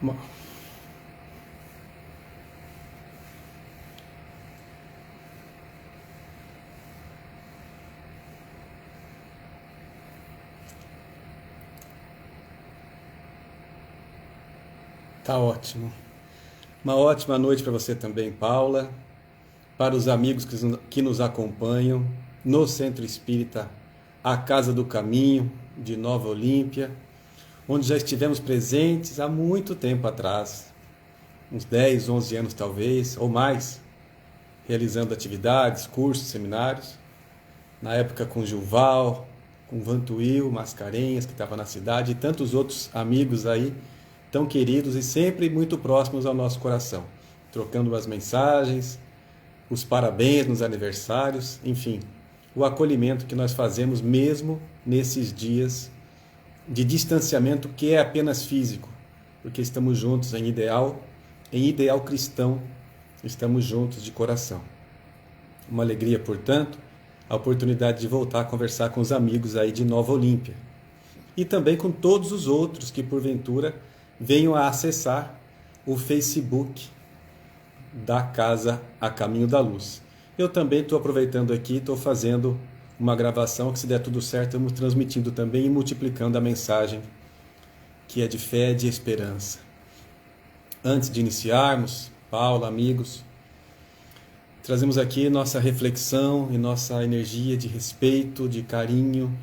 Ma- Tá ótimo. Uma ótima noite para você também, Paula. Para os amigos que nos acompanham no Centro Espírita A Casa do Caminho de Nova Olímpia, onde já estivemos presentes há muito tempo atrás, uns 10, 11 anos talvez, ou mais, realizando atividades, cursos, seminários, na época com Gilval, com Vantuil, Mascarenhas, que estava na cidade, e tantos outros amigos aí, tão queridos e sempre muito próximos ao nosso coração, trocando umas mensagens, os parabéns nos aniversários, enfim, o acolhimento que nós fazemos mesmo nesses dias de distanciamento que é apenas físico, porque estamos juntos em ideal cristão, estamos juntos de coração. Uma alegria, portanto, a oportunidade de voltar a conversar com os amigos aí de Nova Olímpia. E também com todos os outros que porventura venham a acessar o Facebook da Casa a Caminho da Luz. Eu também estou aproveitando aqui, estou fazendo uma gravação que, se der tudo certo, estamos transmitindo também e multiplicando a mensagem que é de fé e de esperança. Antes de iniciarmos, Paula, amigos, trazemos aqui nossa reflexão e nossa energia de respeito, de carinho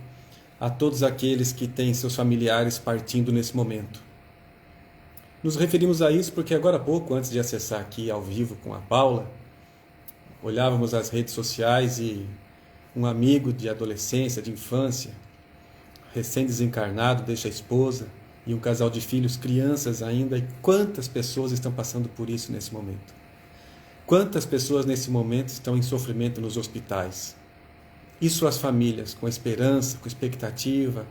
a todos aqueles que têm seus familiares partindo nesse momento. Nos referimos a isso porque agora há pouco, antes de acessar aqui ao vivo com a Paula, olhávamos as redes sociais e um amigo de adolescência, de infância, recém-desencarnado, deixa a esposa e um casal de filhos, crianças ainda, e quantas pessoas estão passando por isso nesse momento? Quantas pessoas nesse momento estão em sofrimento nos hospitais? E suas famílias, com esperança, com expectativa,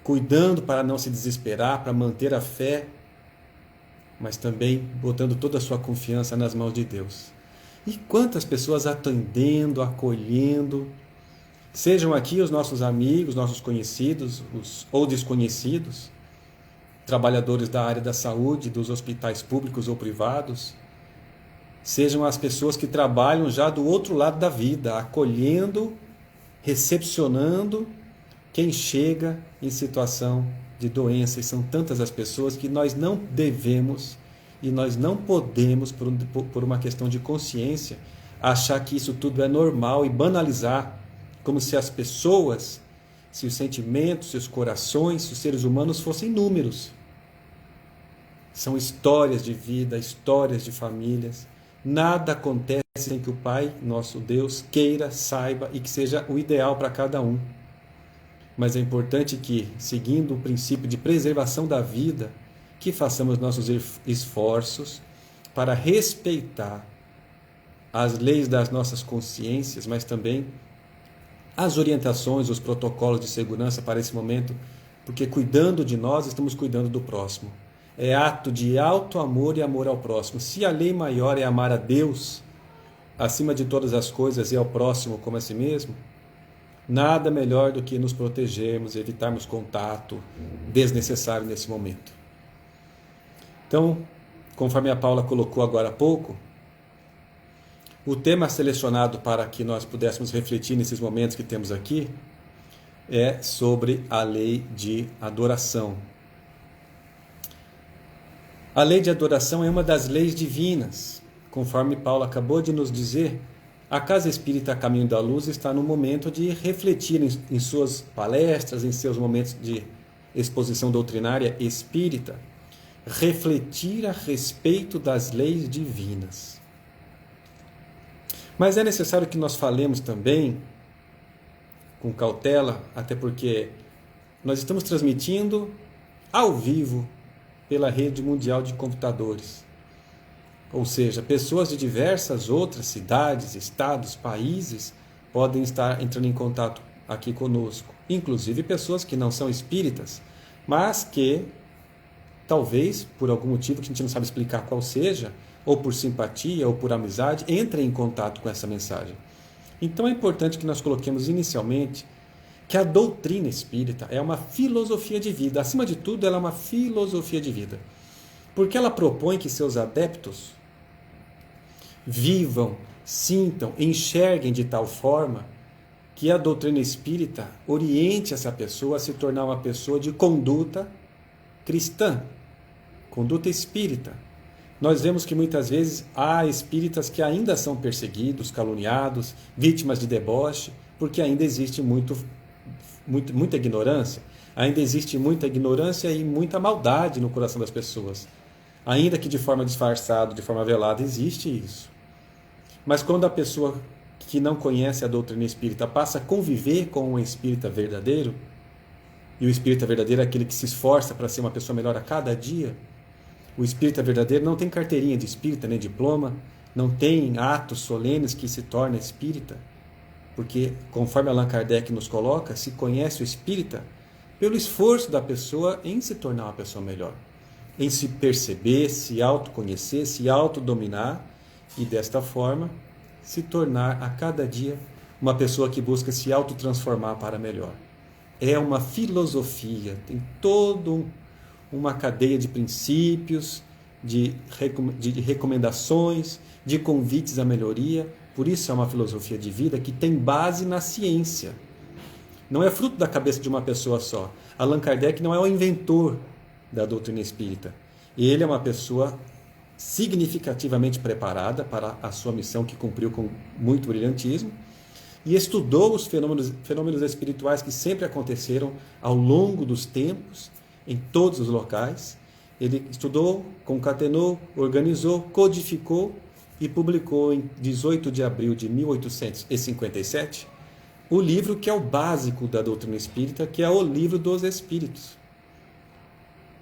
cuidando para não se desesperar, para manter a fé, mas também botando toda a sua confiança nas mãos de Deus. E quantas pessoas atendendo, acolhendo, sejam aqui os nossos amigos, nossos conhecidos ou desconhecidos, trabalhadores da área da saúde, dos hospitais públicos ou privados, sejam as pessoas que trabalham já do outro lado da vida, acolhendo, recepcionando quem chega em situação de doença. E são tantas as pessoas que nós não devemos e nós não podemos, por uma questão de consciência, achar que isso tudo é normal e banalizar, como se as pessoas, se os sentimentos, se os corações, se os seres humanos fossem números. São histórias de vida, histórias de famílias. Nada acontece sem que o Pai, nosso Deus, queira, saiba e que seja o ideal para cada um. Mas é importante que, seguindo o princípio de preservação da vida, que façamos nossos esforços para respeitar as leis das nossas consciências, mas também as orientações, os protocolos de segurança para esse momento, porque cuidando de nós, estamos cuidando do próximo. É ato de alto amor e amor ao próximo. Se a lei maior é amar a Deus acima de todas as coisas e ao próximo como a si mesmo, nada melhor do que nos protegermos, evitarmos contato desnecessário nesse momento. Então, conforme a Paula colocou agora há pouco, o tema selecionado para que nós pudéssemos refletir nesses momentos que temos aqui é sobre a lei de adoração. A lei de adoração é uma das leis divinas. Conforme Paulo acabou de nos dizer, a Casa Espírita Caminho da Luz está no momento de refletir em suas palestras, em seus momentos de exposição doutrinária espírita, refletir a respeito das leis divinas. Mas é necessário que nós falemos também com cautela, até porque nós estamos transmitindo ao vivo pela rede mundial de computadores. Ou seja, pessoas de diversas outras cidades, estados, países podem estar entrando em contato aqui conosco. Inclusive pessoas que não são espíritas, mas que talvez, por algum motivo que a gente não sabe explicar qual seja, ou por simpatia, ou por amizade, entrem em contato com essa mensagem. Então é importante que nós coloquemos inicialmente que a doutrina espírita é uma filosofia de vida. Acima de tudo, ela é uma filosofia de vida. Porque ela propõe que seus adeptos vivam, sintam, enxerguem de tal forma que a doutrina espírita oriente essa pessoa a se tornar uma pessoa de conduta cristã, conduta espírita. Nós vemos que muitas vezes há espíritas que ainda são perseguidos, caluniados, vítimas de deboche, porque ainda existe muita ignorância. Ainda existe muita ignorância e muita maldade no coração das pessoas. Ainda que de forma disfarçada, de forma velada, existe isso. Mas quando a pessoa que não conhece a doutrina espírita passa a conviver com um espírita verdadeiro, e o espírita verdadeiro é aquele que se esforça para ser uma pessoa melhor a cada dia, o espírita verdadeiro não tem carteirinha de espírita, nem diploma, não tem atos solenes que se torna espírita, porque, conforme Allan Kardec nos coloca, se conhece o espírita pelo esforço da pessoa em se tornar uma pessoa melhor, em se perceber, se autoconhecer, se autodominar e, desta forma, se tornar a cada dia uma pessoa que busca se autotransformar para melhor. É uma filosofia, tem toda uma cadeia de princípios, de recomendações, de convites à melhoria. Por isso é uma filosofia de vida que tem base na ciência. Não é fruto da cabeça de uma pessoa só. Allan Kardec não é o inventor da doutrina espírita. Ele é uma pessoa significativamente preparada para a sua missão, que cumpriu com muito brilhantismo, e estudou os fenômenos espirituais que sempre aconteceram ao longo dos tempos, em todos os locais. Ele estudou, concatenou, organizou, codificou e publicou em 18 de abril de 1857 o livro que é o básico da doutrina espírita, que é o Livro dos Espíritos.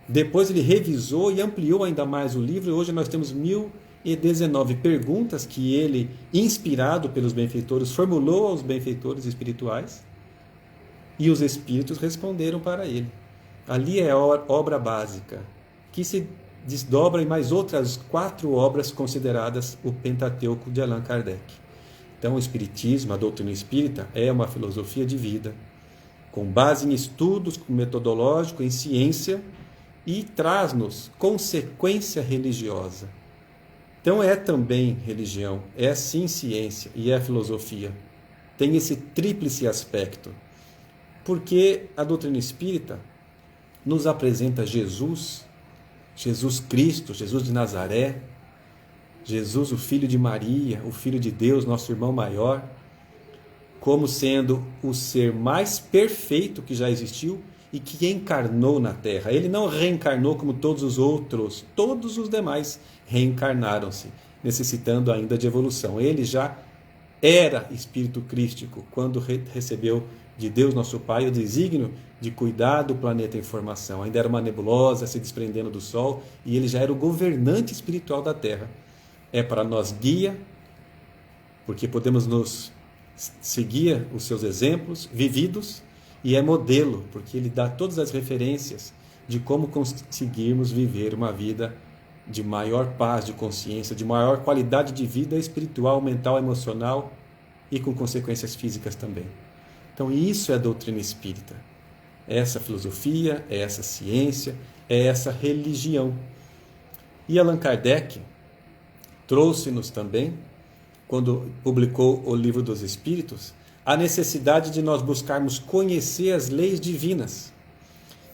Depois ele revisou e ampliou ainda mais o livro, e hoje nós temos 1019 perguntas que ele, inspirado pelos benfeitores, formulou aos benfeitores espirituais, e os espíritos responderam para ele. Ali é a obra básica, que se desdobra em mais outras 4 obras consideradas o Pentateuco de Allan Kardec. Então, o Espiritismo, a doutrina espírita, é uma filosofia de vida, com base em estudos metodológicos, em ciência, e traz-nos consequência religiosa. Então, é também religião, é sim ciência e é filosofia. Tem esse tríplice aspecto, porque a doutrina espírita nos apresenta Jesus Cristo, Jesus de Nazaré, Jesus, o Filho de Maria, o Filho de Deus, nosso irmão maior, como sendo o ser mais perfeito que já existiu e que encarnou na Terra. Ele não reencarnou como todos os outros, todos os demais reencarnaram-se, necessitando ainda de evolução. Ele já era espírito crístico quando recebeu de Deus nosso Pai o desígnio de cuidar do planeta em formação. Ainda era uma nebulosa se desprendendo do Sol, e ele já era o governante espiritual da Terra. É para nós guia, porque podemos nos seguir os seus exemplos vividos, e é modelo, porque ele dá todas as referências de como conseguirmos viver uma vida de maior paz de consciência, de maior qualidade de vida espiritual, mental, emocional e com consequências físicas também. Então isso é a doutrina espírita. É essa filosofia, é essa ciência, é essa religião. E Allan Kardec trouxe-nos também, quando publicou o Livro dos Espíritos, a necessidade de nós buscarmos conhecer as leis divinas.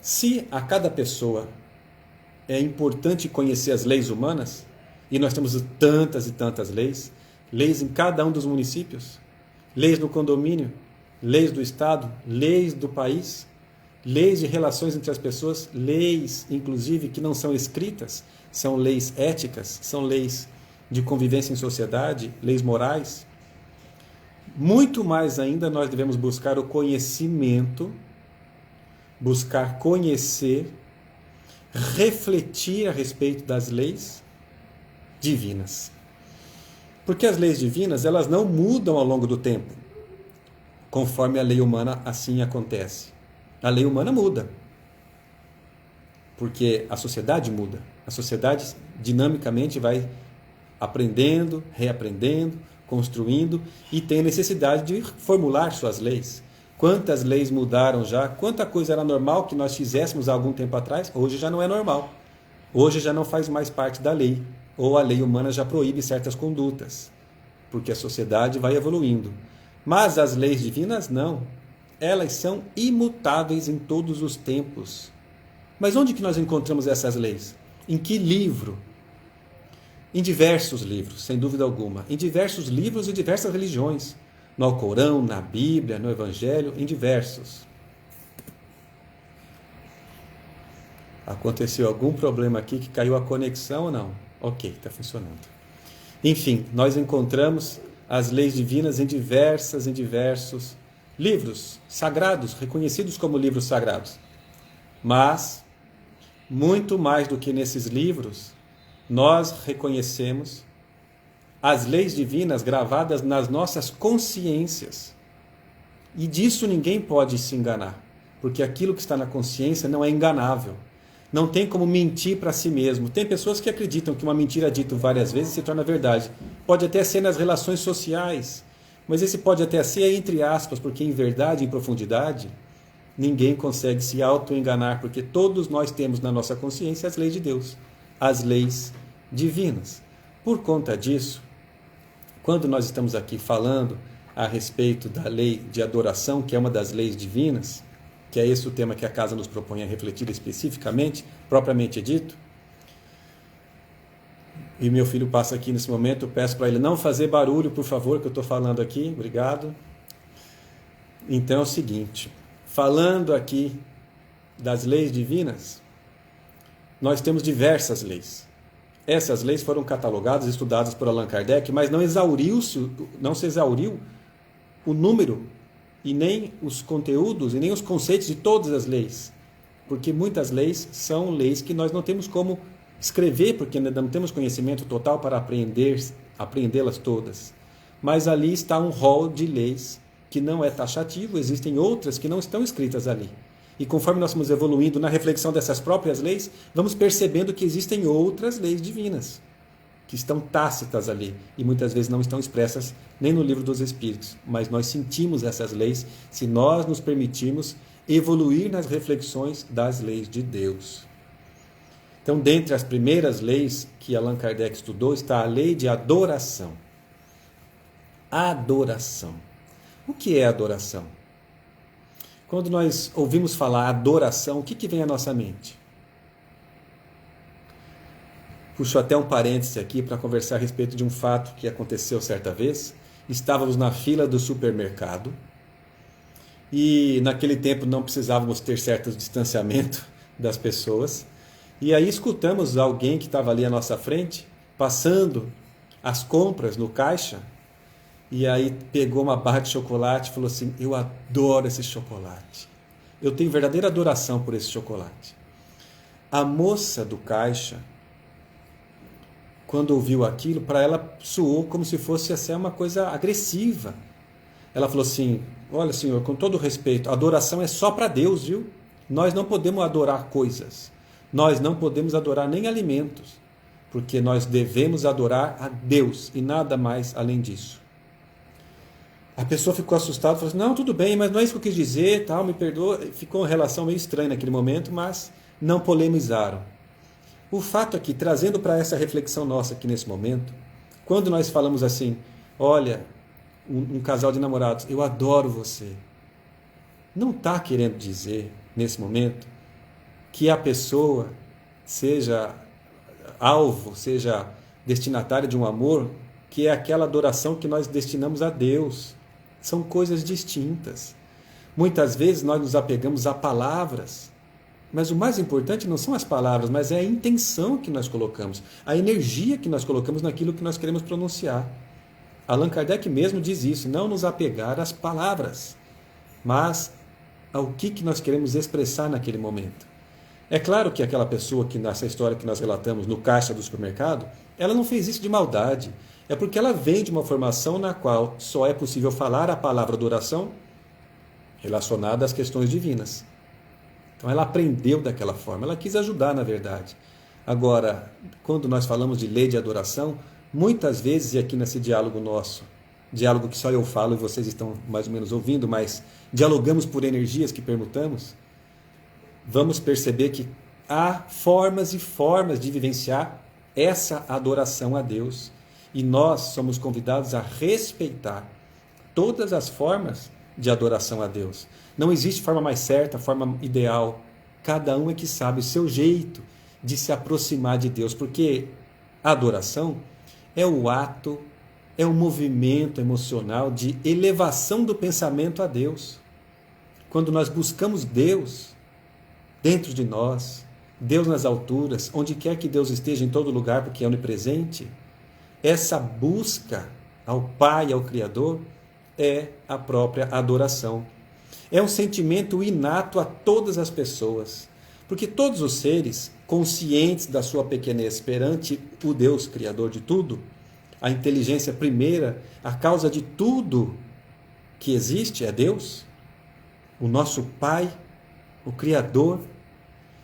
Se a cada pessoa é importante conhecer as leis humanas, e nós temos tantas e tantas leis, leis em cada um dos municípios, leis no condomínio, leis do Estado, leis do país, leis de relações entre as pessoas, leis, inclusive, que não são escritas, são leis éticas, são leis de convivência em sociedade, leis morais. Muito mais ainda nós devemos buscar o conhecimento, buscar conhecer, refletir a respeito das leis divinas. Porque as leis divinas, elas não mudam ao longo do tempo, conforme a lei humana assim acontece. A lei humana muda, porque a sociedade muda. A sociedade dinamicamente vai aprendendo, reaprendendo, construindo, e tem necessidade de formular suas leis. Quantas leis mudaram já? Quanta coisa era normal que nós fizéssemos há algum tempo atrás, hoje já não é normal. Hoje já não faz mais parte da lei, ou a lei humana já proíbe certas condutas, porque a sociedade vai evoluindo. Mas as leis divinas não. Elas são imutáveis em todos os tempos. Mas onde que nós encontramos essas leis? Em que livro? Em diversos livros, sem dúvida alguma. Em diversos livros e diversas religiões. No Alcorão, na Bíblia, no Evangelho, em diversos. Aconteceu algum problema aqui que caiu a conexão ou não? Ok, está funcionando. Enfim, nós encontramos as leis divinas em diversos livros sagrados, reconhecidos como livros sagrados. Mas, muito mais do que nesses livros, nós reconhecemos as leis divinas gravadas nas nossas consciências. E disso ninguém pode se enganar, porque aquilo que está na consciência não é enganável. Não tem como mentir para si mesmo. Tem pessoas que acreditam que uma mentira dita várias vezes se torna verdade. Pode até ser nas relações sociais, mas esse pode até ser entre aspas, porque em verdade, em profundidade, ninguém consegue se auto-enganar, porque todos nós temos na nossa consciência as leis de Deus, as leis divinas. Por conta disso, quando nós estamos aqui falando a respeito da lei de adoração, que é uma das leis divinas, que é esse o tema que a casa nos propõe a refletir especificamente, propriamente dito. E meu filho passa aqui nesse momento, eu peço para ele não fazer barulho, por favor, que eu estou falando aqui, obrigado. Então é o seguinte, falando aqui das leis divinas, nós temos diversas leis. Essas leis foram catalogadas, estudadas por Allan Kardec, mas não se exauriu o número e nem os conteúdos, e nem os conceitos de todas as leis. Porque muitas leis são leis que nós não temos como escrever, porque ainda não temos conhecimento total para apreendê-las todas. Mas ali está um rol de leis que não é taxativo, existem outras que não estão escritas ali. E conforme nós vamos evoluindo na reflexão dessas próprias leis, vamos percebendo que existem outras leis divinas, que estão tácitas ali e muitas vezes não estão expressas nem no livro dos Espíritos, mas nós sentimos essas leis se nós nos permitirmos evoluir nas reflexões das leis de Deus. Então, dentre as primeiras leis que Allan Kardec estudou está a lei de adoração. Adoração. O que é adoração? Quando nós ouvimos falar adoração, o que vem à nossa mente? Puxo até um parêntese aqui para conversar a respeito de um fato que aconteceu certa vez. Estávamos na fila do supermercado e naquele tempo não precisávamos ter certo distanciamento das pessoas. E aí escutamos alguém que estava ali à nossa frente, passando as compras no caixa, e aí pegou uma barra de chocolate e falou assim, eu adoro esse chocolate. Eu tenho verdadeira adoração por esse chocolate. A moça do caixa, quando ouviu aquilo, para ela soou como se fosse assim, uma coisa agressiva. Ela falou assim, olha senhor, com todo respeito, adoração é só para Deus, viu? Nós não podemos adorar coisas. Nós não podemos adorar nem alimentos, porque nós devemos adorar a Deus e nada mais além disso. A pessoa ficou assustada, falou assim, não, tudo bem, mas não é isso que eu quis dizer, tal, me perdoa. Ficou uma relação meio estranha naquele momento, mas não polemizaram. O fato é que, trazendo para essa reflexão nossa aqui nesse momento, quando nós falamos assim, olha, um casal de namorados, eu adoro você, não está querendo dizer, nesse momento, que a pessoa seja alvo, seja destinatária de um amor, que é aquela adoração que nós destinamos a Deus. São coisas distintas. Muitas vezes nós nos apegamos a palavras, mas o mais importante não são as palavras, mas é a intenção que nós colocamos, a energia que nós colocamos naquilo que nós queremos pronunciar. Allan Kardec mesmo diz isso, não nos apegar às palavras, mas ao que nós queremos expressar naquele momento. É claro que aquela pessoa que nessa história que nós relatamos no caixa do supermercado, ela não fez isso de maldade. É porque ela vem de uma formação na qual só é possível falar a palavra adoração relacionada às questões divinas. Então ela aprendeu daquela forma, ela quis ajudar na verdade. Agora, quando nós falamos de lei de adoração, muitas vezes, e aqui nesse diálogo nosso, diálogo que só eu falo e vocês estão mais ou menos ouvindo, mas dialogamos por energias que permutamos, vamos perceber que há formas e formas de vivenciar essa adoração a Deus. E nós somos convidados a respeitar todas as formas de adoração a Deus. Não existe forma mais certa, forma ideal. Cada um é que sabe o seu jeito de se aproximar de Deus, porque a adoração é o ato, é o movimento emocional de elevação do pensamento a Deus. Quando nós buscamos Deus dentro de nós, Deus nas alturas, onde quer que Deus esteja, em todo lugar, porque é onipresente, essa busca ao Pai, ao Criador, é a própria adoração. É um sentimento inato a todas as pessoas, porque todos os seres, conscientes da sua pequenez perante o Deus Criador de tudo, a inteligência primeira, a causa de tudo que existe é Deus, o nosso Pai, o Criador.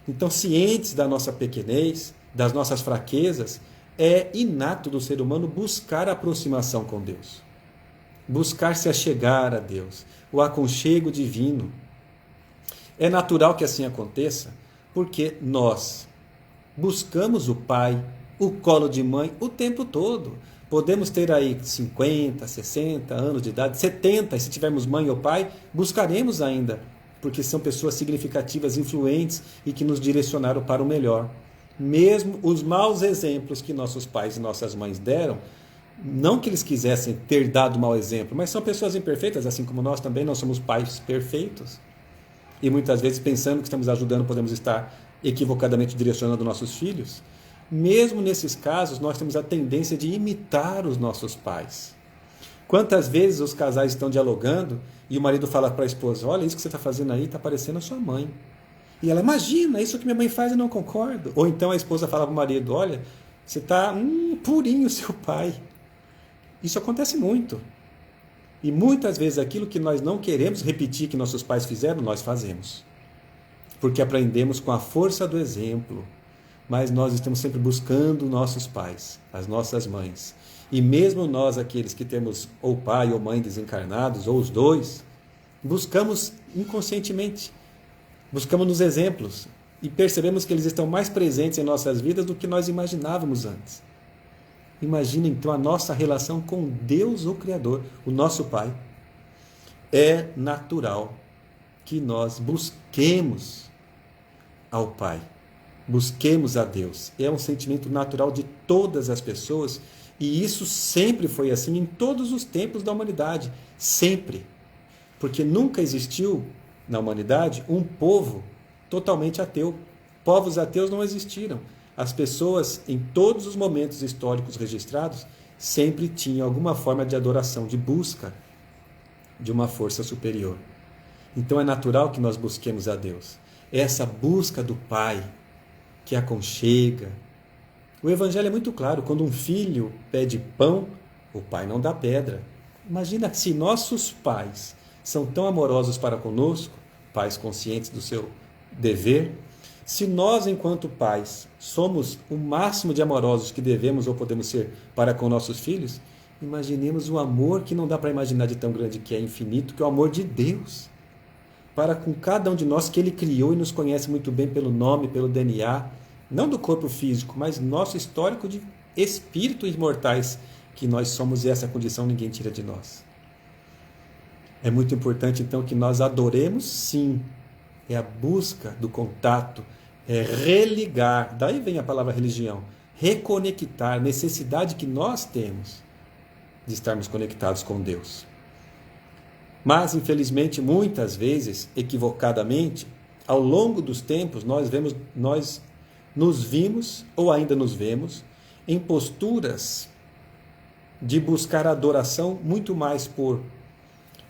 Então, cientes da nossa pequenez, das nossas fraquezas, é inato do ser humano buscar a aproximação com Deus, buscar se achegar a Deus, o aconchego divino. É natural que assim aconteça, porque nós buscamos o Pai, o colo de mãe, o tempo todo. Podemos ter aí 50, 60 anos de idade, 70, e se tivermos mãe ou pai, buscaremos ainda, porque são pessoas significativas, influentes e que nos direcionaram para o melhor. Mesmo os maus exemplos que nossos pais e nossas mães deram, não que eles quisessem ter dado mau exemplo, mas são pessoas imperfeitas, assim como nós também não somos pais perfeitos. E muitas vezes, pensando que estamos ajudando, podemos estar equivocadamente direcionando nossos filhos. Mesmo nesses casos, nós temos a tendência de imitar os nossos pais. Quantas vezes os casais estão dialogando e o marido fala para a esposa: olha, isso que você está fazendo aí está parecendo a sua mãe. E ela: imagina, isso que minha mãe faz, eu não concordo. Ou então a esposa fala para o marido: olha, você está purinho seu pai. Isso acontece muito. E muitas vezes aquilo que nós não queremos repetir que nossos pais fizeram, nós fazemos. Porque aprendemos com a força do exemplo. Mas nós estamos sempre buscando nossos pais, as nossas mães. E mesmo nós, aqueles que temos ou pai ou mãe desencarnados, ou os dois, buscamos inconscientemente. Buscamos nos exemplos e percebemos que eles estão mais presentes em nossas vidas do que nós imaginávamos antes. Imagina então a nossa relação com Deus, o Criador, o nosso Pai. É natural que nós busquemos ao Pai, busquemos a Deus. É um sentimento natural de todas as pessoas e isso sempre foi assim em todos os tempos da humanidade. Sempre. Porque nunca existiu na humanidade um povo totalmente ateu. Povos ateus não existiram. As pessoas, em todos os momentos históricos registrados, sempre tinham alguma forma de adoração, de busca de uma força superior. Então é natural que nós busquemos a Deus. Essa busca do Pai, que aconchega. O Evangelho é muito claro: quando um filho pede pão, o pai não dá pedra. Imagina se nossos pais são tão amorosos para conosco, pais conscientes do seu dever. Se nós, enquanto pais, somos o máximo de amorosos que devemos ou podemos ser para com nossos filhos, imaginemos o amor que não dá para imaginar de tão grande que é, infinito, que é o amor de Deus, para com cada um de nós que Ele criou e nos conhece muito bem pelo nome, pelo DNA, não do corpo físico, mas nosso histórico de espírito imortais que nós somos, e essa condição ninguém tira de nós. É muito importante, então, que nós adoremos, sim. É a busca do contato, é religar, daí vem a palavra religião, reconectar, necessidade que nós temos de estarmos conectados com Deus. Mas, infelizmente, muitas vezes, equivocadamente, ao longo dos tempos, nós nos vimos, ou ainda nos vemos, em posturas de buscar adoração muito mais por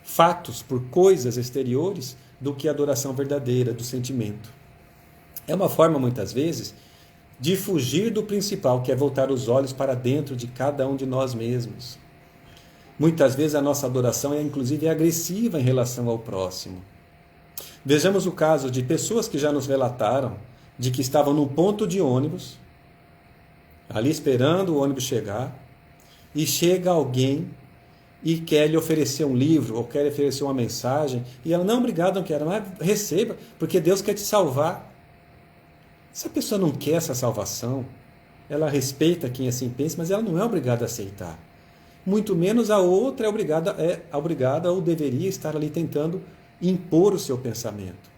fatos, por coisas exteriores, do que a adoração verdadeira, do sentimento. É uma forma, muitas vezes, de fugir do principal, que é voltar os olhos para dentro de cada um de nós mesmos. Muitas vezes a nossa adoração é, inclusive, agressiva em relação ao próximo. Vejamos o caso de pessoas que já nos relataram de que estavam num ponto de ônibus, ali esperando o ônibus chegar, e chega alguém e quer lhe oferecer um livro, ou quer lhe oferecer uma mensagem, e ela: não, obrigado, não quero, mas receba, porque Deus quer te salvar. Se a pessoa não quer essa salvação, ela respeita quem assim pensa, mas ela não é obrigada a aceitar. Muito menos a outra é obrigada ou deveria estar ali tentando impor o seu pensamento.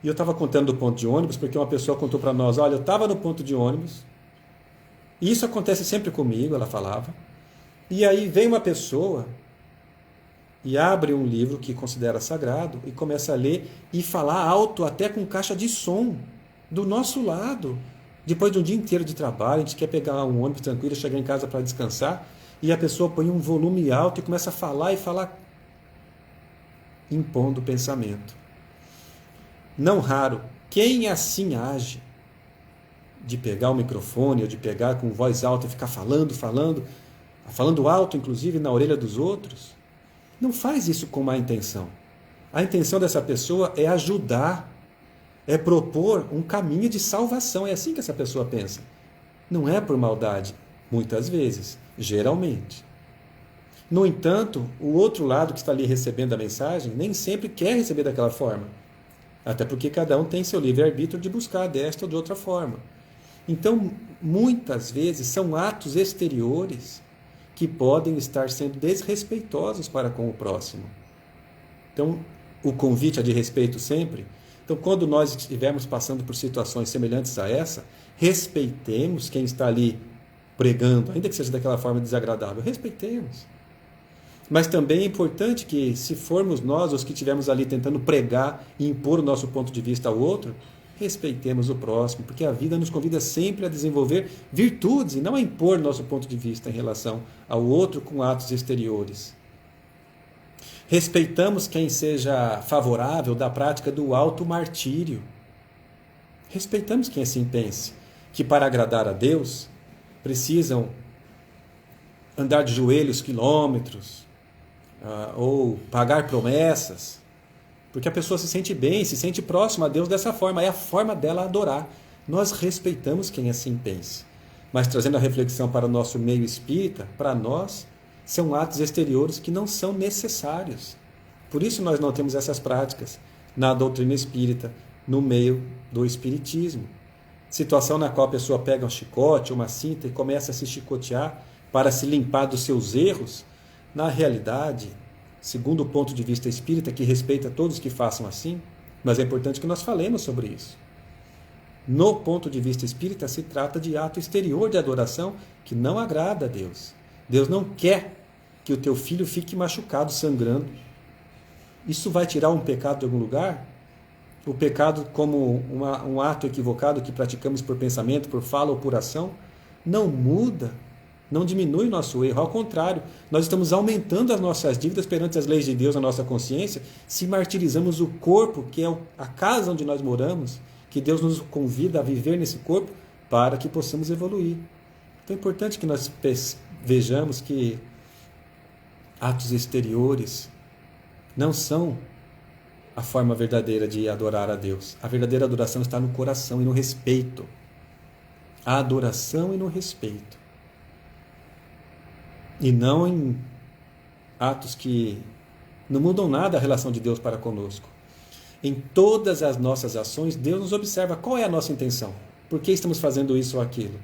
E eu estava contando do ponto de ônibus, porque uma pessoa contou para nós, olha, eu estava no ponto de ônibus, e isso acontece sempre comigo, ela falava, e aí vem uma pessoa e abre um livro que considera sagrado e começa a ler e falar alto, até com caixa de som, do nosso lado. Depois de um dia inteiro de trabalho, a gente quer pegar um ônibus tranquilo, chegar em casa para descansar, e a pessoa põe um volume alto e começa a falar e falar, impondo o pensamento. Não raro, quem assim age, de pegar o microfone ou de pegar com voz alta e ficar falando alto, inclusive, na orelha dos outros, não faz isso com má intenção. A intenção dessa pessoa é ajudar, é propor um caminho de salvação. É assim que essa pessoa pensa. Não é por maldade, muitas vezes, geralmente. No entanto, o outro lado que está ali recebendo a mensagem nem sempre quer receber daquela forma. Até porque cada um tem seu livre-arbítrio de buscar desta ou de outra forma. Então, muitas vezes, são atos exteriores que podem estar sendo desrespeitosos para com o próximo. Então, o convite é de respeito sempre. Então, quando nós estivermos passando por situações semelhantes a essa, respeitemos quem está ali pregando, ainda que seja daquela forma desagradável, respeitemos. Mas também é importante que, se formos nós os que estivermos ali tentando pregar e impor o nosso ponto de vista ao outro, respeitemos o próximo, porque a vida nos convida sempre a desenvolver virtudes e não a impor nosso ponto de vista em relação ao outro com atos exteriores. Respeitamos quem seja favorável da prática do auto-martírio. Respeitamos quem assim pense, que para agradar a Deus precisam andar de joelhos quilômetros, ou pagar promessas, porque a pessoa se sente bem, se sente próxima a Deus dessa forma, é a forma dela adorar. Nós respeitamos quem assim pense, mas trazendo a reflexão para o nosso meio espírita, para nós, são atos exteriores que não são necessários. Por isso nós não temos essas práticas na doutrina espírita, no meio do espiritismo. Situação na qual a pessoa pega um chicote, uma cinta e começa a se chicotear para se limpar dos seus erros, na realidade, segundo o ponto de vista espírita, que respeita todos que façam assim, mas é importante que nós falemos sobre isso. No ponto de vista espírita, se trata de ato exterior de adoração que não agrada a Deus. Deus não quer que o teu filho fique machucado, sangrando. Isso vai tirar um pecado de algum lugar? O pecado como um ato equivocado que praticamos por pensamento, por fala ou por ação, não muda, não diminui o nosso erro. Ao contrário, nós estamos aumentando as nossas dívidas perante as leis de Deus na nossa consciência, se martirizamos o corpo, que é a casa onde nós moramos, que Deus nos convida a viver nesse corpo, para que possamos evoluir. Então é importante que nós vejamos que atos exteriores não são a forma verdadeira de adorar a Deus. A verdadeira adoração está no coração e no respeito. A adoração e no respeito. E não em atos que não mudam nada a relação de Deus para conosco. Em todas as nossas ações, Deus nos observa qual é a nossa intenção. Por que estamos fazendo isso ou aquilo?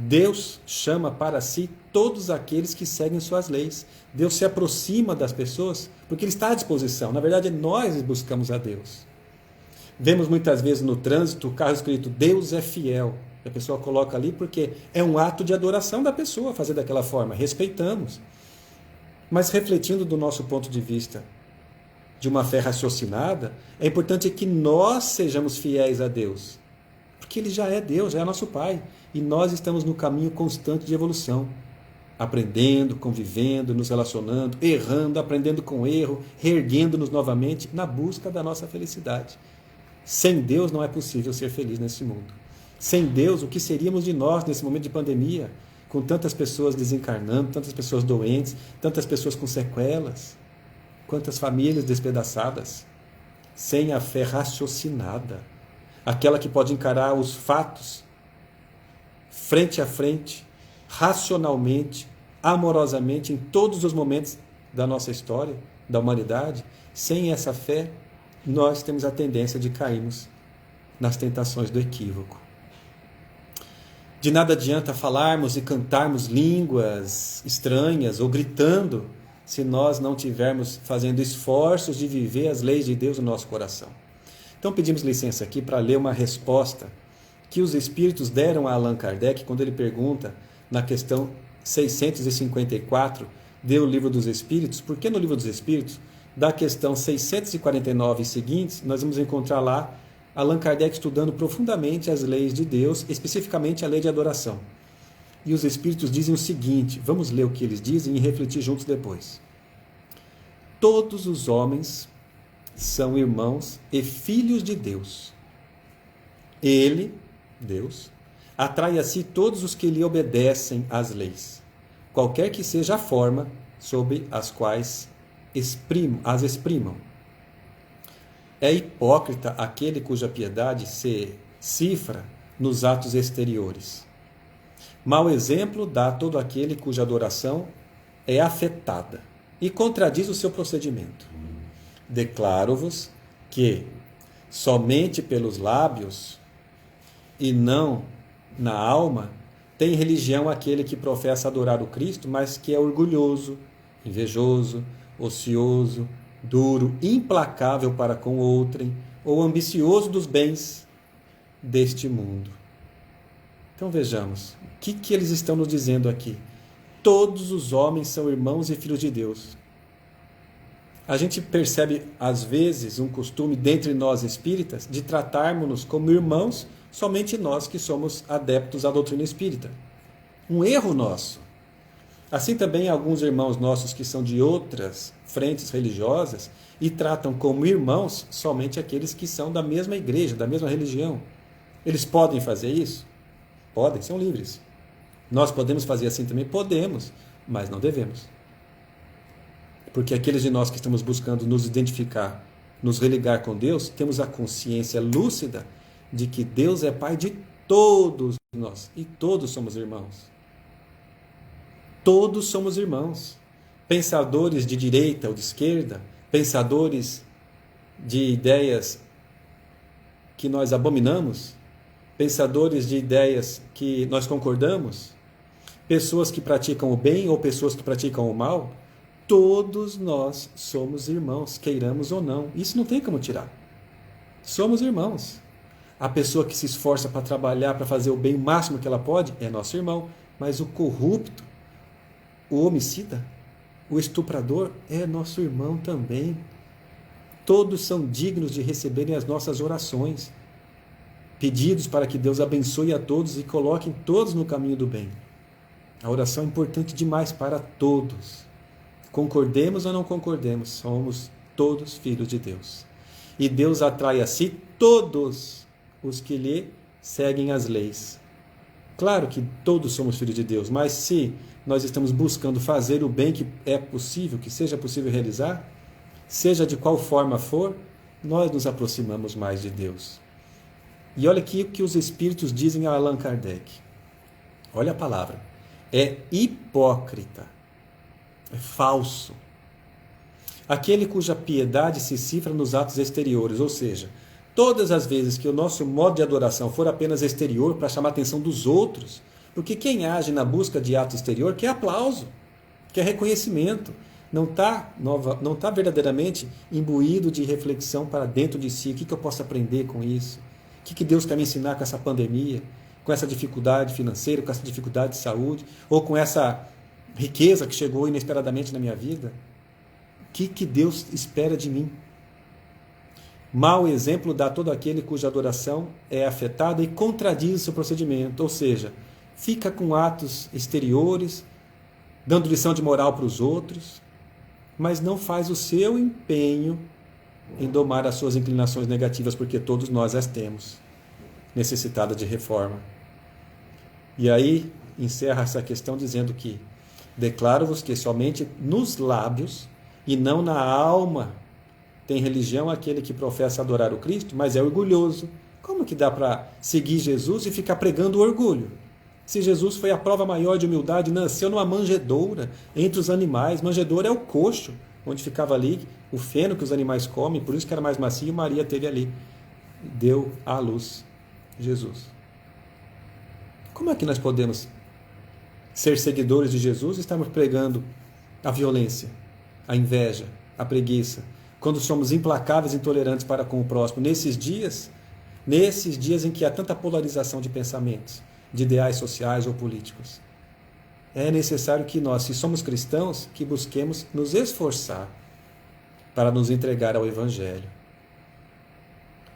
Deus chama para si todos aqueles que seguem suas leis. Deus se aproxima das pessoas porque Ele está à disposição. Na verdade, nós buscamos a Deus. Vemos muitas vezes no trânsito o carro escrito Deus é fiel. A pessoa coloca ali porque é um ato de adoração da pessoa fazer daquela forma. Respeitamos. Mas refletindo do nosso ponto de vista de uma fé raciocinada, é importante que nós sejamos fiéis a Deus. Porque Ele já é Deus, já é nosso Pai. E nós estamos no caminho constante de evolução. Aprendendo, convivendo, nos relacionando, errando, aprendendo com erro, reerguendo-nos novamente na busca da nossa felicidade. Sem Deus não é possível ser feliz nesse mundo. Sem Deus, o que seríamos de nós nesse momento de pandemia? Com tantas pessoas desencarnando, tantas pessoas doentes, tantas pessoas com sequelas, quantas famílias despedaçadas. Sem a fé raciocinada, aquela que pode encarar os fatos frente a frente, racionalmente, amorosamente, em todos os momentos da nossa história, da humanidade. Sem essa fé, nós temos a tendência de cairmos nas tentações do equívoco. De nada adianta falarmos e cantarmos línguas estranhas ou gritando se nós não estivermos fazendo esforços de viver as leis de Deus no nosso coração. Então pedimos licença aqui para ler uma resposta que os Espíritos deram a Allan Kardec quando ele pergunta na questão 654 do Livro dos Espíritos. Porque no Livro dos Espíritos, da questão 649 e seguintes, nós vamos encontrar lá Allan Kardec estudando profundamente as leis de Deus, especificamente a lei de adoração. E os Espíritos dizem o seguinte, vamos ler o que eles dizem e refletir juntos depois. Todos os homens são irmãos e filhos de Deus. Ele, Deus, atrai a si todos os que lhe obedecem às leis, qualquer que seja a forma sob as quais as exprimam. É hipócrita aquele cuja piedade se cifra nos atos exteriores. Mau exemplo dá todo aquele cuja adoração é afetada e contradiz o seu procedimento. Declaro-vos que somente pelos lábios e não na alma tem religião aquele que professa adorar o Cristo, mas que é orgulhoso, invejoso, ocioso, duro, implacável para com outrem, ou ambicioso dos bens deste mundo. Então vejamos, o que eles estão nos dizendo aqui? Todos os homens são irmãos e filhos de Deus. A gente percebe, às vezes, um costume dentre nós espíritas de tratarmos-nos como irmãos somente nós que somos adeptos à doutrina espírita. Um erro nosso. Assim também alguns irmãos nossos que são de outras frentes religiosas e tratam como irmãos somente aqueles que são da mesma igreja, da mesma religião. Eles podem fazer isso? Podem, são livres. Nós podemos fazer assim também? Podemos, mas não devemos. Porque aqueles de nós que estamos buscando nos identificar, nos religar com Deus, temos a consciência lúcida de que Deus é Pai de todos nós e todos somos irmãos. Todos somos irmãos. Pensadores de direita ou de esquerda, pensadores de ideias que nós abominamos, pensadores de ideias que nós concordamos, pessoas que praticam o bem ou pessoas que praticam o mal, todos nós somos irmãos, queiramos ou não. Isso não tem como tirar. Somos irmãos. A pessoa que se esforça para trabalhar, para fazer o bem o máximo que ela pode, é nosso irmão. Mas o corrupto, o homicida, o estuprador, é nosso irmão também. Todos são dignos de receberem as nossas orações, pedidos para que Deus abençoe a todos e coloque todos no caminho do bem. A oração é importante demais para todos. Concordemos ou não concordemos, somos todos filhos de Deus. E Deus atrai a si todos os que lhe seguem as leis. Claro que todos somos filhos de Deus, mas se nós estamos buscando fazer o bem que é possível, que seja possível realizar, seja de qual forma for, nós nos aproximamos mais de Deus. E olha aqui o que os Espíritos dizem a Allan Kardec. Olha a palavra. É hipócrita. É falso. Aquele cuja piedade se cifra nos atos exteriores, ou seja, todas as vezes que o nosso modo de adoração for apenas exterior para chamar a atenção dos outros, porque quem age na busca de ato exterior quer aplauso, quer reconhecimento, não está verdadeiramente imbuído de reflexão para dentro de si. O que eu posso aprender com isso? O que Deus quer me ensinar com essa pandemia, com essa dificuldade financeira, com essa dificuldade de saúde, ou com essa riqueza que chegou inesperadamente na minha vida? O que Deus espera de mim? Mau exemplo dá todo aquele cuja adoração é afetada e contradiz o seu procedimento, ou seja, fica com atos exteriores, dando lição de moral para os outros, mas não faz o seu empenho em domar as suas inclinações negativas, porque todos nós as temos, necessitadas de reforma. E aí encerra essa questão dizendo que declaro-vos que somente nos lábios e não na alma tem religião aquele que professa adorar o Cristo, mas é orgulhoso. Como que dá para seguir Jesus e ficar pregando o orgulho? Se Jesus foi a prova maior de humildade, nasceu numa manjedoura entre os animais. Manjedoura é o coxo, onde ficava ali o feno que os animais comem, por isso que era mais macio, Maria teve ali. deu à luz Jesus. Como é que nós podemos ser seguidores de Jesus e estarmos pregando a violência, a inveja, a preguiça, quando somos implacáveis e intolerantes para com o próximo, nesses dias em que há tanta polarização de pensamentos, de ideais sociais ou políticos? É necessário que nós, se somos cristãos, que busquemos nos esforçar para nos entregar ao Evangelho.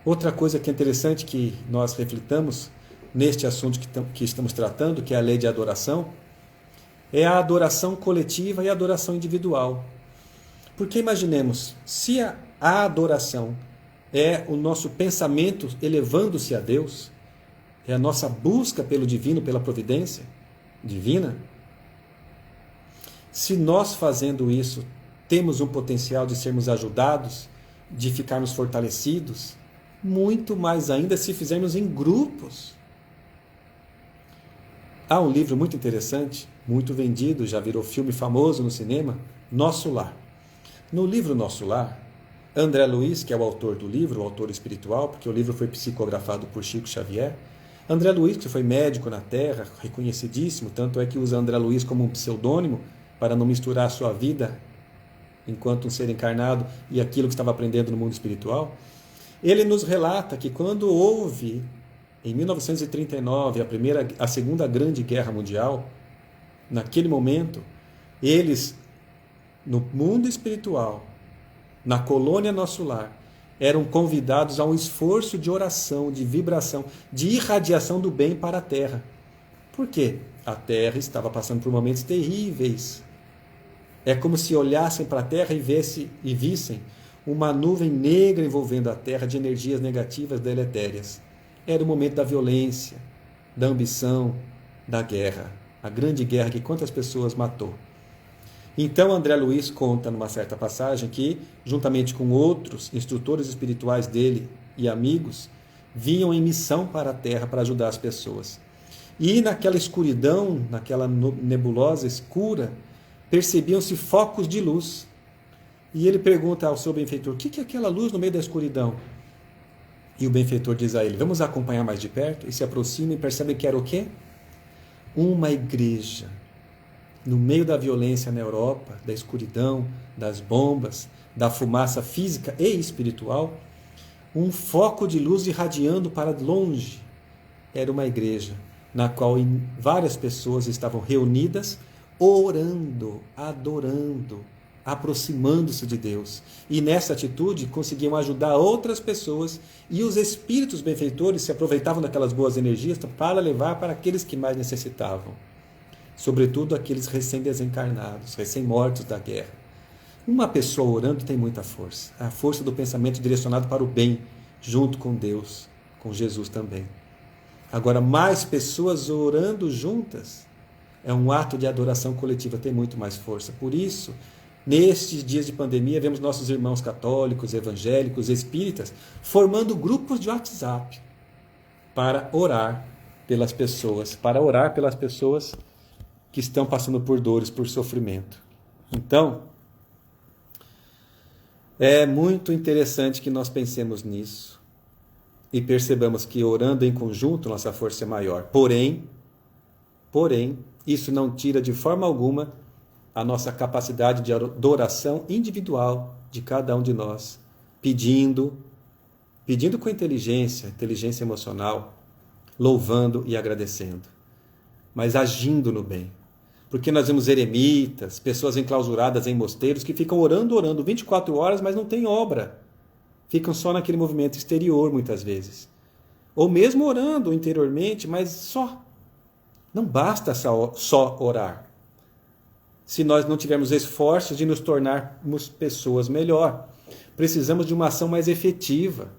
Outra coisa que é interessante que nós reflitamos neste assunto que estamos tratando, que é a lei de adoração, é a adoração coletiva e a adoração individual. Porque imaginemos, se a adoração é o nosso pensamento elevando-se a Deus, é a nossa busca pelo divino, pela providência divina, se nós fazendo isso temos um potencial de sermos ajudados, de ficarmos fortalecidos, muito mais ainda se fizermos em grupos. Há um livro muito interessante, muito vendido, já virou filme famoso no cinema, Nosso Lar. No livro Nosso Lar, André Luiz, que é o autor do livro, o autor espiritual, porque o livro foi psicografado por Chico Xavier, André Luiz, que foi médico na Terra, reconhecidíssimo, tanto é que usa André Luiz como um pseudônimo para não misturar a sua vida enquanto um ser encarnado e aquilo que estava aprendendo no mundo espiritual. Ele nos relata que quando houve, em 1939, a Segunda Grande Guerra Mundial, naquele momento, eles, no mundo espiritual, na colônia Nosso Lar, eram convidados a um esforço de oração, de vibração, de irradiação do bem para a Terra. Por quê? A Terra estava passando por momentos terríveis. É como se olhassem para a Terra e vissem uma nuvem negra envolvendo a Terra de energias negativas deletérias. Era o momento da violência, da ambição, da guerra. A grande guerra que quantas pessoas matou. Então André Luiz conta numa certa passagem que, juntamente com outros instrutores espirituais dele e amigos, vinham em missão para a Terra para ajudar as pessoas. E naquela escuridão, naquela nebulosa escura, percebiam-se focos de luz. E ele pergunta ao seu benfeitor, o que é aquela luz no meio da escuridão? E o benfeitor diz a ele, vamos acompanhar mais de perto? E se aproxima e percebe que era o quê? Uma igreja. No meio da violência na Europa, da escuridão, das bombas, da fumaça física e espiritual, um foco de luz irradiando para longe. Era uma igreja na qual várias pessoas estavam reunidas, orando, adorando, aproximando-se de Deus. E nessa atitude conseguiam ajudar outras pessoas e os espíritos benfeitores se aproveitavam daquelas boas energias para levar para aqueles que mais necessitavam. Sobretudo aqueles recém-desencarnados, recém-mortos da guerra. Uma pessoa orando tem muita força. A força do pensamento direcionado para o bem, junto com Deus, com Jesus também. Agora, mais pessoas orando juntas é um ato de adoração coletiva, tem muito mais força. Por isso, nestes dias de pandemia, vemos nossos irmãos católicos, evangélicos, espíritas, formando grupos de WhatsApp para orar pelas pessoas, que estão passando por dores, por sofrimento. Então, é muito interessante que nós pensemos nisso e percebamos que orando em conjunto nossa força é maior. Porém, isso não tira de forma alguma a nossa capacidade de adoração individual de cada um de nós, pedindo com inteligência emocional, louvando e agradecendo, mas agindo no bem. Porque nós vemos eremitas, pessoas enclausuradas em mosteiros que ficam orando 24 horas, mas não tem obra. Ficam só naquele movimento exterior muitas vezes. Ou mesmo orando interiormente, mas só. Não basta só orar. Se nós não tivermos esforços de nos tornarmos pessoas melhor, precisamos de uma ação mais efetiva.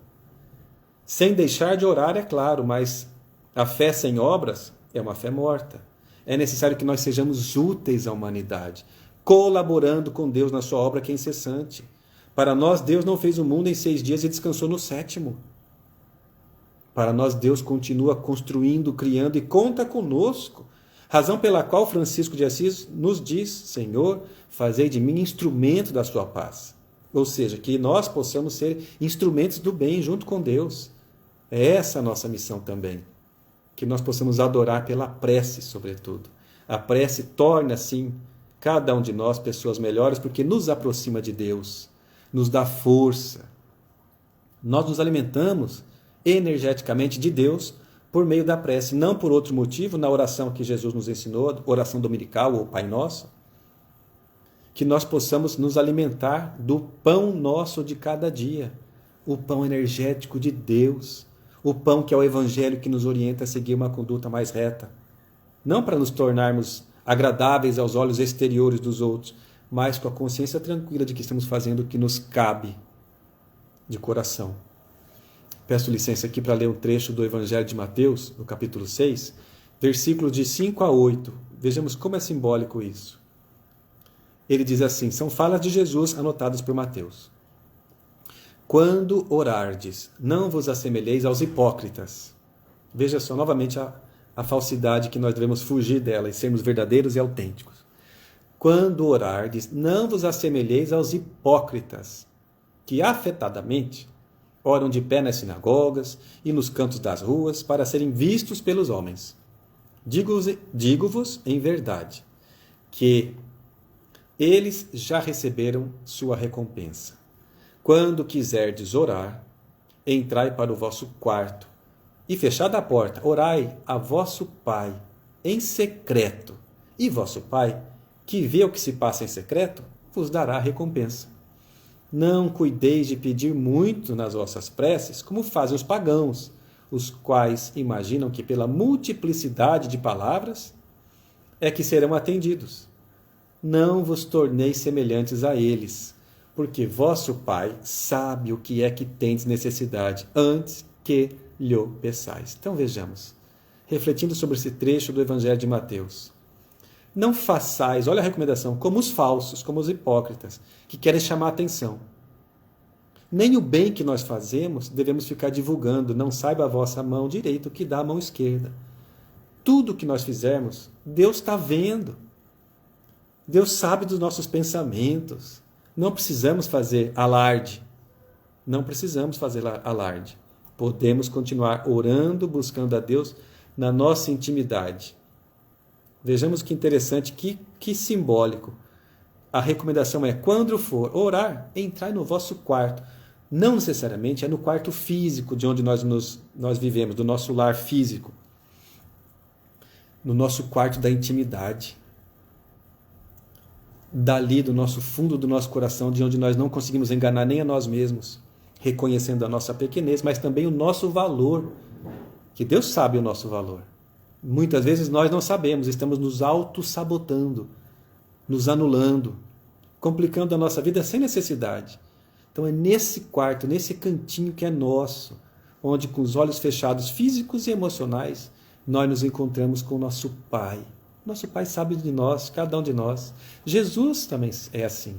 Sem deixar de orar, é claro, mas a fé sem obras é uma fé morta. É necessário que nós sejamos úteis à humanidade, colaborando com Deus na sua obra que é incessante. Para nós, Deus não fez o mundo em 6 dias e descansou no 7º. Para nós, Deus continua construindo, criando e conta conosco. Razão pela qual Francisco de Assis nos diz, Senhor, fazei de mim instrumento da sua paz. Ou seja, que nós possamos ser instrumentos do bem junto com Deus. É essa a nossa missão também. Que nós possamos adorar pela prece, sobretudo. A prece torna, assim, cada um de nós pessoas melhores, porque nos aproxima de Deus, nos dá força. Nós nos alimentamos energeticamente de Deus por meio da prece, não por outro motivo, na oração que Jesus nos ensinou, oração dominical ou Pai Nosso, que nós possamos nos alimentar do pão nosso de cada dia, o pão energético de Deus, o pão que é o Evangelho que nos orienta a seguir uma conduta mais reta, não para nos tornarmos agradáveis aos olhos exteriores dos outros, mas com a consciência tranquila de que estamos fazendo o que nos cabe de coração. Peço licença aqui para ler um trecho do Evangelho de Mateus, no capítulo 6, versículos de 5 a 8. Vejamos como é simbólico isso. Ele diz assim, são falas de Jesus anotadas por Mateus. Quando orardes, não vos assemelheis aos hipócritas. Veja só novamente a falsidade que nós devemos fugir dela e sermos verdadeiros e autênticos. Quando orardes, não vos assemelheis aos hipócritas, que afetadamente oram de pé nas sinagogas e nos cantos das ruas para serem vistos pelos homens. Digo-vos em verdade que eles já receberam sua recompensa. Quando quiserdes orar, entrai para o vosso quarto e, fechada a porta, orai a vosso Pai em secreto. E vosso Pai, que vê o que se passa em secreto, vos dará a recompensa. Não cuideis de pedir muito nas vossas preces, como fazem os pagãos, os quais imaginam que pela multiplicidade de palavras é que serão atendidos. Não vos torneis semelhantes a eles, porque vosso Pai sabe o que é que tendes necessidade antes que lhe peçais. Então vejamos, refletindo sobre esse trecho do Evangelho de Mateus. Não façais, olha a recomendação, como os falsos, como os hipócritas, que querem chamar a atenção. Nem o bem que nós fazemos devemos ficar divulgando, não saiba a vossa mão direita o que dá a mão esquerda. Tudo que nós fizermos, Deus está vendo. Deus sabe dos nossos pensamentos. Não precisamos fazer alarde. Não precisamos fazer alarde. Podemos continuar orando, buscando a Deus na nossa intimidade. Vejamos que interessante, que simbólico. A recomendação é, quando for orar, entrai no vosso quarto. Não necessariamente é no quarto físico de onde nós vivemos, do nosso lar físico. No nosso quarto da intimidade. Dali do nosso fundo do nosso coração, de onde nós não conseguimos enganar nem a nós mesmos, reconhecendo a nossa pequenez, mas também o nosso valor, que Deus sabe o nosso valor. Muitas vezes nós não sabemos, estamos nos auto-sabotando, nos anulando, complicando a nossa vida sem necessidade. Então é nesse quarto, nesse cantinho que é nosso, onde com os olhos fechados, físicos e emocionais, nós nos encontramos com o nosso Pai. Nosso Pai sabe de nós, cada um de nós. Jesus também é assim.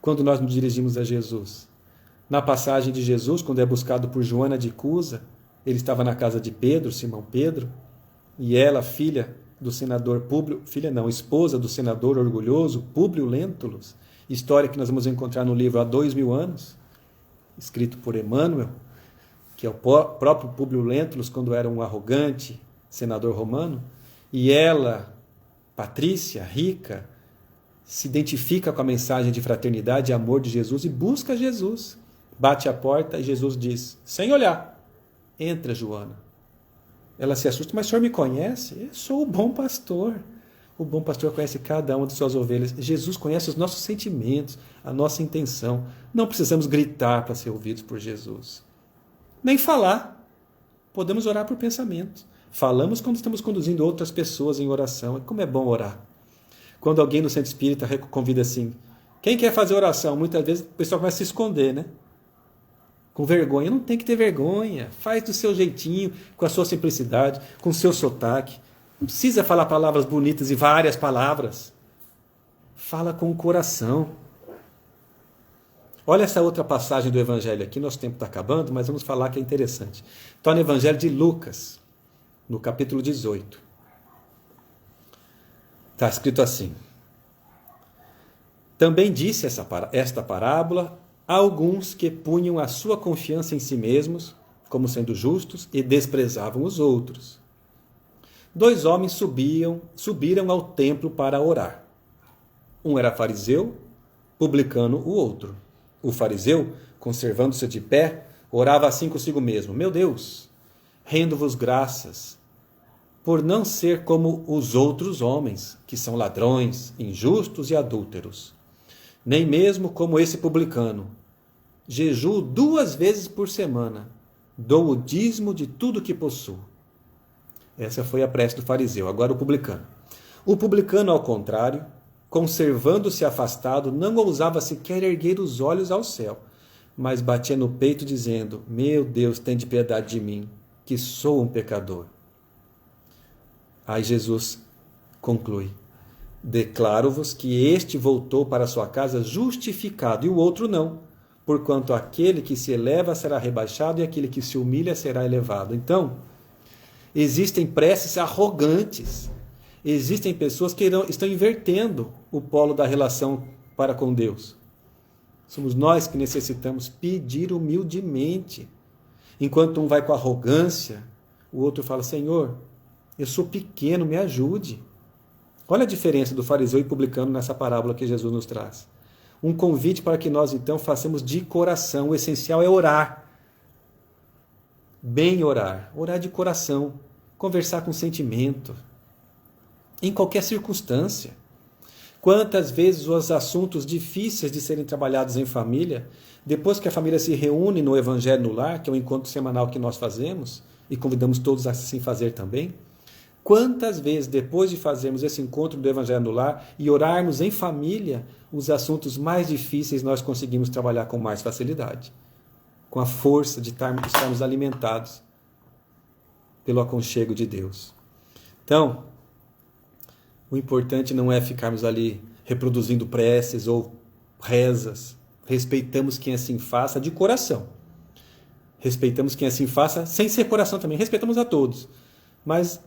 Quando nós nos dirigimos a Jesus. Na passagem de Jesus, quando é buscado por Joana de Cusa, ele estava na casa de Pedro, Simão Pedro, e ela, filha do senador Públio, esposa do senador orgulhoso Públio Lentulus, história que nós vamos encontrar no livro Há 2000 anos, escrito por Emmanuel, que é o próprio Públio Lentulus, quando era um arrogante senador romano, e ela, Patrícia, rica, se identifica com a mensagem de fraternidade e amor de Jesus e busca Jesus. Bate a porta e Jesus diz, sem olhar, entra, Joana. Ela se assusta, mas o senhor me conhece? Eu sou o bom pastor. O bom pastor conhece cada uma de suas ovelhas. Jesus conhece os nossos sentimentos, a nossa intenção. Não precisamos gritar para ser ouvidos por Jesus. Nem falar. Podemos orar por pensamento. Falamos quando estamos conduzindo outras pessoas em oração. Como é bom orar. Quando alguém no centro espírita convida assim, quem quer fazer oração? Muitas vezes o pessoal começa a se esconder, né? Com vergonha. Não tem que ter vergonha. Faz do seu jeitinho, com a sua simplicidade, com o seu sotaque. Não precisa falar palavras bonitas e várias palavras. Fala com o coração. Olha essa outra passagem do Evangelho aqui. Nosso tempo está acabando, mas vamos falar que é interessante. Está no Evangelho de Lucas, no capítulo 18. Está escrito assim. Também disse esta parábola a alguns que punham a sua confiança em si mesmos, como sendo justos e desprezavam os outros. 2 homens subiram ao templo para orar. Um era fariseu, publicano o outro. O fariseu, conservando-se de pé, orava assim consigo mesmo: Meu Deus, rendo-vos graças, por não ser como os outros homens, que são ladrões, injustos e adúlteros, nem mesmo como esse publicano. Jejuo 2 vezes por semana, dou o dízimo de tudo que possuo. Essa foi a prece do fariseu. Agora o publicano. O publicano, ao contrário, conservando-se afastado, não ousava sequer erguer os olhos ao céu, mas batia no peito dizendo: Meu Deus, tende piedade de mim, que sou um pecador. Aí Jesus conclui: Declaro-vos que este voltou para sua casa justificado e o outro não, porquanto aquele que se eleva será rebaixado e aquele que se humilha será elevado. Então, existem preces arrogantes, existem pessoas que estão invertendo o polo da relação para com Deus. Somos nós que necessitamos pedir humildemente. Enquanto um vai com arrogância, o outro fala: Senhor, eu sou pequeno, me ajude. Olha a diferença do fariseu e publicano nessa parábola que Jesus nos traz. Um convite para que nós então façamos de coração. O essencial é orar. Bem orar. Orar de coração. Conversar com sentimento. Em qualquer circunstância. Quantas vezes os assuntos difíceis de serem trabalhados em família, depois que a família se reúne no Evangelho no Lar, que é um encontro semanal que nós fazemos, e convidamos todos a assim fazer também, quantas vezes, depois de fazermos esse encontro do Evangelho no Lar e orarmos em família, os assuntos mais difíceis nós conseguimos trabalhar com mais facilidade, com a força de estarmos alimentados pelo aconchego de Deus. Então, o importante não é ficarmos ali reproduzindo preces ou rezas. Respeitamos quem assim faça de coração. Respeitamos quem assim faça sem ser coração também. Respeitamos a todos. Mas,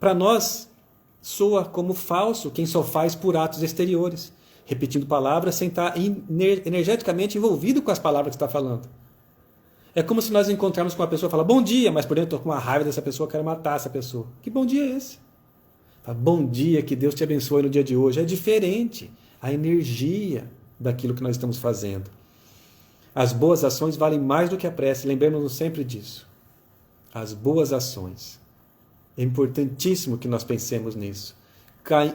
para nós, soa como falso quem só faz por atos exteriores, repetindo palavras sem estar energeticamente envolvido com as palavras que está falando. É como se nós encontrarmos com uma pessoa e falar bom dia, mas por dentro estou com uma raiva dessa pessoa, quero matar essa pessoa. Que bom dia é esse? Fala, bom dia, que Deus te abençoe no dia de hoje. É diferente a energia daquilo que nós estamos fazendo. As boas ações valem mais do que a prece, lembremos-nos sempre disso. As boas ações. É importantíssimo que nós pensemos nisso.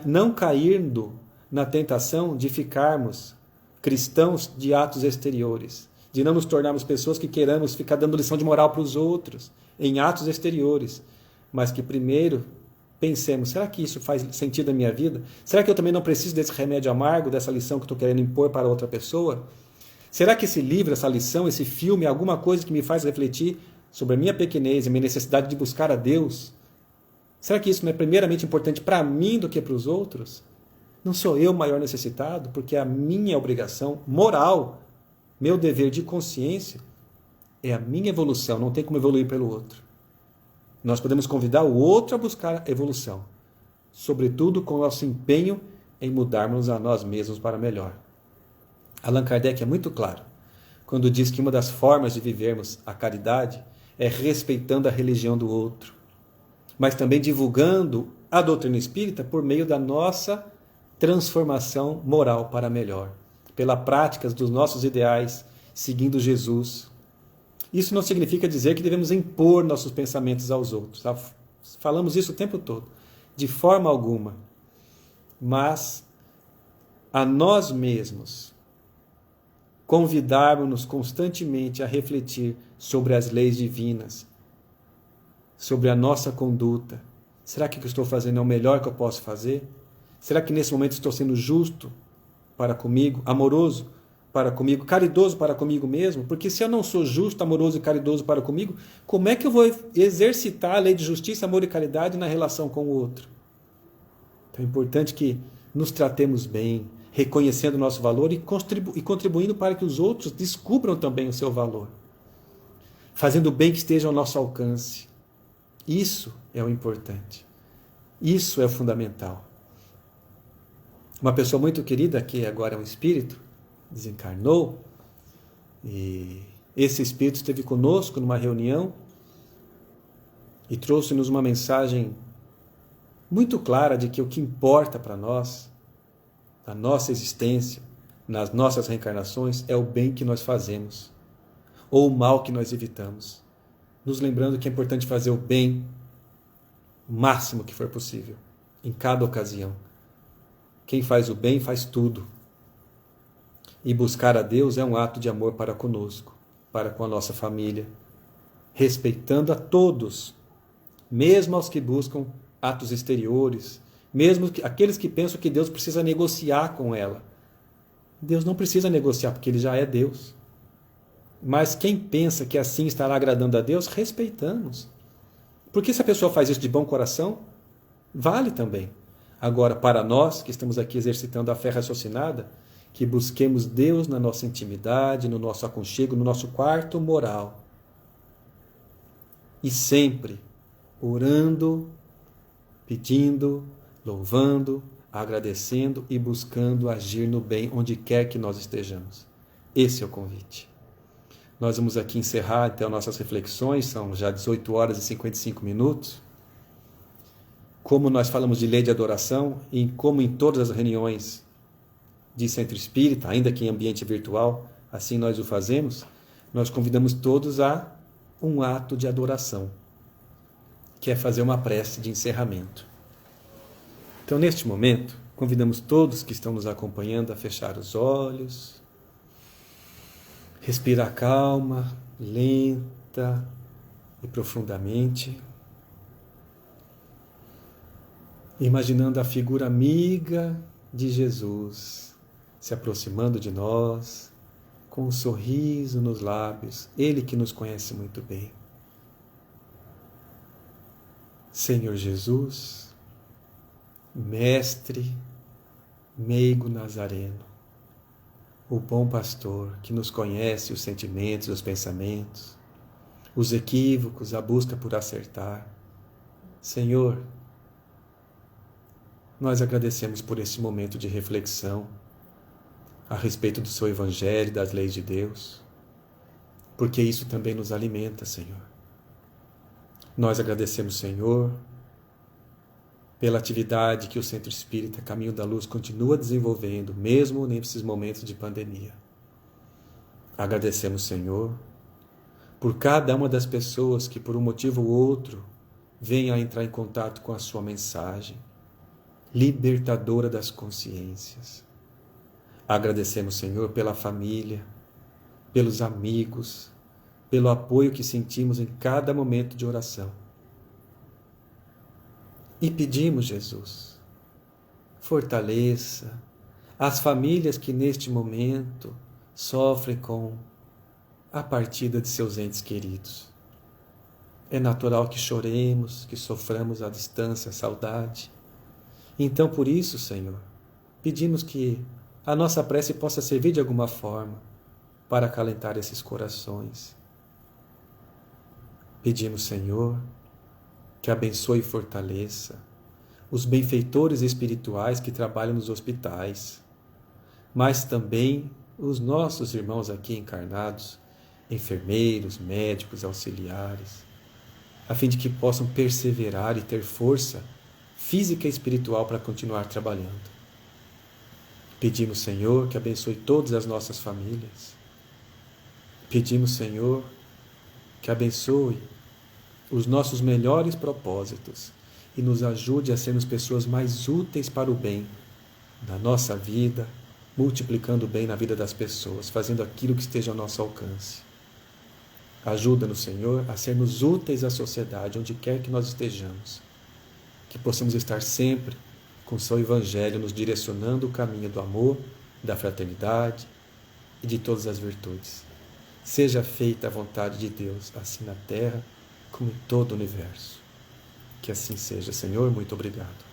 Não caindo na tentação de ficarmos cristãos de atos exteriores, de não nos tornarmos pessoas que queiramos ficar dando lição de moral para os outros em atos exteriores, mas que primeiro pensemos, será que isso faz sentido na minha vida? Será que eu também não preciso desse remédio amargo, dessa lição que estou querendo impor para outra pessoa? Será que esse livro, essa lição, esse filme é alguma coisa que me faz refletir sobre a minha pequenez e a minha necessidade de buscar a Deus? Será que isso não é primeiramente importante para mim do que para os outros? Não sou eu o maior necessitado, porque a minha obrigação moral, meu dever de consciência, é a minha evolução, não tem como evoluir pelo outro. Nós podemos convidar o outro a buscar a evolução, sobretudo com o nosso empenho em mudarmos a nós mesmos para melhor. Allan Kardec é muito claro quando diz que uma das formas de vivermos a caridade é respeitando a religião do outro, mas também divulgando a doutrina espírita por meio da nossa transformação moral para melhor, pela prática dos nossos ideais, seguindo Jesus. Isso não significa dizer que devemos impor nossos pensamentos aos outros. Tá? Falamos isso o tempo todo. De forma alguma. Mas a nós mesmos convidarmos-nos constantemente a refletir sobre as leis divinas, sobre a nossa conduta. Será que o que eu estou fazendo é o melhor que eu posso fazer? Será que nesse momento estou sendo justo para comigo, amoroso para comigo, caridoso para comigo mesmo? Porque se eu não sou justo, amoroso e caridoso para comigo, como é que eu vou exercitar a lei de justiça, amor e caridade na relação com o outro? Então é importante que nos tratemos bem, reconhecendo o nosso valor e contribuindo para que os outros descubram também o seu valor. Fazendo o bem que esteja ao nosso alcance. Isso é o importante. Isso é o fundamental. Uma pessoa muito querida, que agora é um espírito, desencarnou, e esse Espírito esteve conosco numa reunião e trouxe-nos uma mensagem muito clara de que o que importa para nós, na nossa existência, nas nossas reencarnações, é o bem que nós fazemos, ou o mal que nós evitamos. Nos lembrando que é importante fazer o bem o máximo que for possível, em cada ocasião. Quem faz o bem faz tudo. E buscar a Deus é um ato de amor para conosco, para com a nossa família, respeitando a todos, mesmo aos que buscam atos exteriores, mesmo aqueles que pensam que Deus precisa negociar com ela. Deus não precisa negociar, porque Ele já é Deus. Mas quem pensa que assim estará agradando a Deus, respeitamos. Porque se a pessoa faz isso de bom coração, vale também. Agora, para nós que estamos aqui exercitando a fé raciocinada, que busquemos Deus na nossa intimidade, no nosso aconchego, no nosso quarto moral. E sempre orando, pedindo, louvando, agradecendo e buscando agir no bem onde quer que nós estejamos. Esse é o convite. Nós vamos aqui encerrar então nossas reflexões, são já 18 horas e 55 minutos. Como nós falamos de lei de adoração, e como em todas as reuniões de centro espírita, ainda que em ambiente virtual, assim nós o fazemos, nós convidamos todos a um ato de adoração, que é fazer uma prece de encerramento. Então, neste momento, convidamos todos que estão nos acompanhando a fechar os olhos, respirar calma, lenta e profundamente, imaginando a figura amiga de Jesus se aproximando de nós, com um sorriso nos lábios, Ele que nos conhece muito bem. Senhor Jesus, Mestre, meigo nazareno, o bom pastor que nos conhece os sentimentos, os pensamentos, os equívocos, a busca por acertar. Senhor, nós agradecemos por esse momento de reflexão a respeito do seu Evangelho, das leis de Deus, porque isso também nos alimenta, Senhor. Nós agradecemos, Senhor, pela atividade que o Centro Espírita Caminho da Luz continua desenvolvendo, mesmo nesses momentos de pandemia. Agradecemos, Senhor, por cada uma das pessoas que, por um motivo ou outro, venham a entrar em contato com a sua mensagem, libertadora das consciências. Agradecemos, Senhor, pela família, pelos amigos, pelo apoio que sentimos em cada momento de oração. E pedimos, Jesus, fortaleça as famílias que neste momento sofrem com a partida de seus entes queridos. É natural que choremos, que soframos à distância, a saudade. Então, por isso, Senhor, pedimos que a nossa prece possa servir de alguma forma para acalentar esses corações. Pedimos, Senhor, que abençoe e fortaleça os benfeitores espirituais que trabalham nos hospitais, mas também os nossos irmãos aqui encarnados, enfermeiros, médicos, auxiliares, a fim de que possam perseverar e ter força física e espiritual para continuar trabalhando. Pedimos, Senhor, que abençoe todas as nossas famílias. Pedimos, Senhor, que abençoe os nossos melhores propósitos e nos ajude a sermos pessoas mais úteis para o bem na nossa vida, multiplicando o bem na vida das pessoas, fazendo aquilo que esteja ao nosso alcance. Ajuda-nos, Senhor, a sermos úteis à sociedade, onde quer que nós estejamos. Que possamos estar sempre com o seu Evangelho nos direcionando o caminho do amor, da fraternidade e de todas as virtudes. Seja feita a vontade de Deus, assim na terra como em todo o universo. Que assim seja, Senhor, muito obrigado.